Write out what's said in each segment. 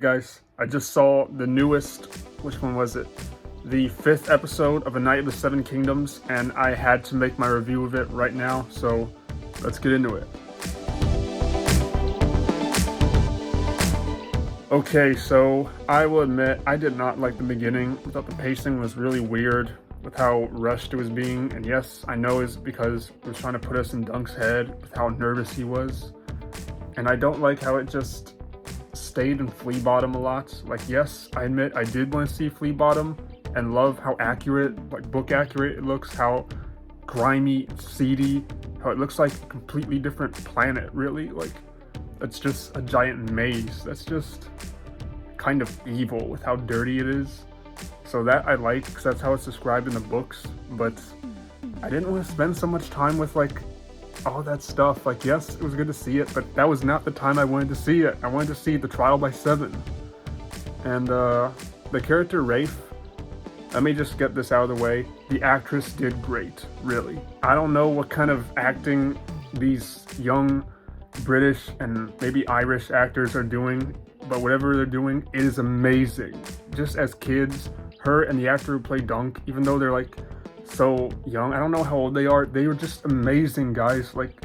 Guys, I just saw the newest, which one was it? The 5th episode of A Night of the Seven Kingdoms, and I had to make my review of it right now, so let's get into it. Okay, so I will admit, I did not like the beginning. I thought the pacing was really weird with how rushed it was being, and yes, I know it's because it was trying to put us in Dunk's head with how nervous he was, and I don't like how it just stayed in Flea Bottom a lot. Like, yes, I admit I did want to see Flea Bottom and love how accurate, like book accurate it looks, how grimy, seedy, how it looks like a completely different planet, really. Like, it's just a giant maze. That's just kind of evil with how dirty it is. So that I like, because that's how it's described in the books, but I didn't want to spend so much time with like all that stuff. Like, yes, it was good to see it, but that was not the time I wanted to see it. I wanted to see the trial by 7. And the character Rafe, let me just get this out of the way. The actress did great, really. I don't know what kind of acting these young British and maybe Irish actors are doing, but whatever they're doing, it is amazing. Just as kids, her and the actor who played Dunk, even though they're like so young, I don't know how old they are were just amazing, guys. Like,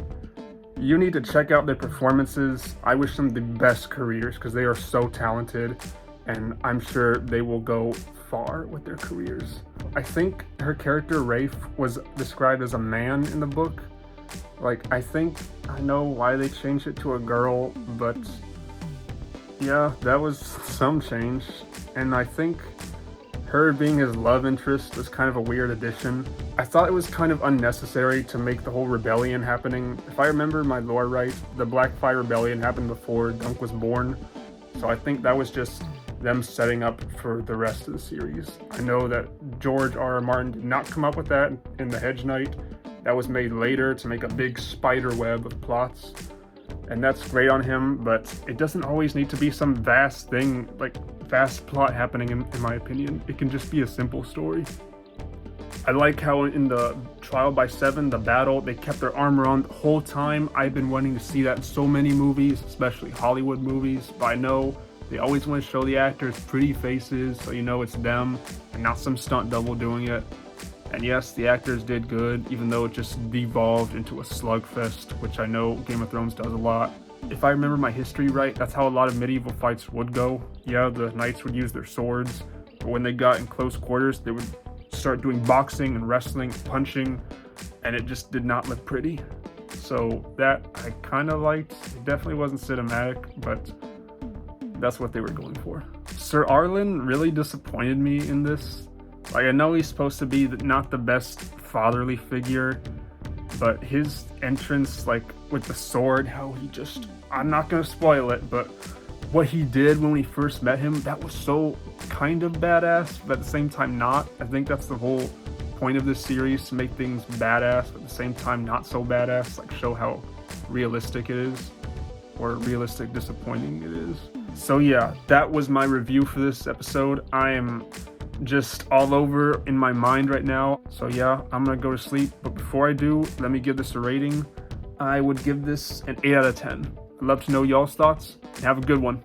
you need to check out their performances. I wish them the best careers because they are so talented, and I'm sure they will go far with their careers. I think her character Rafe was described as a man in the book. Like, I think I know why they changed it to a girl, but yeah, that was some change. And I think her being his love interest was kind of a weird addition. I thought it was kind of unnecessary to make the whole rebellion happening. If I remember my lore right, the Blackfire Rebellion happened before Dunk was born. So I think that was just them setting up for the rest of the series. I know that George R. R. Martin did not come up with that in The Hedge Knight. That was made later to make a big spider web of plots. And that's great on him, but it doesn't always need to be some vast thing, like vast plot happening in my opinion. It can just be a simple story. I like how in the Trial by 7, the battle, they kept their armor on the whole time. I've been wanting to see that in so many movies, especially Hollywood movies, but I know they always want to show the actors pretty faces, so you know it's them and not some stunt double doing it. And yes, the actors did good, even though it just devolved into a slugfest, which I know Game of Thrones does a lot. If I remember my history right, that's how a lot of medieval fights would go. Yeah, the knights would use their swords, but when they got in close quarters, they would start doing boxing and wrestling, punching, and it just did not look pretty. So that I kind of liked. It definitely wasn't cinematic, but that's what they were going for. Ser Arlan really disappointed me in this. Like, I know he's supposed to be not the best fatherly figure, but his entrance, like, with the sword, how he just, I'm not going to spoil it, but what he did when we first met him, that was so kind of badass, but at the same time not. I think that's the whole point of this series, to make things badass, but at the same time not so badass, like show how realistic it is, or realistic disappointing it is. So yeah, that was my review for this episode. I am just all over in my mind right now. So yeah, I'm gonna go to sleep, but before I do, let me give this a rating. I would give this an 8 out of 10. I'd love to know y'all's thoughts, and have a good one.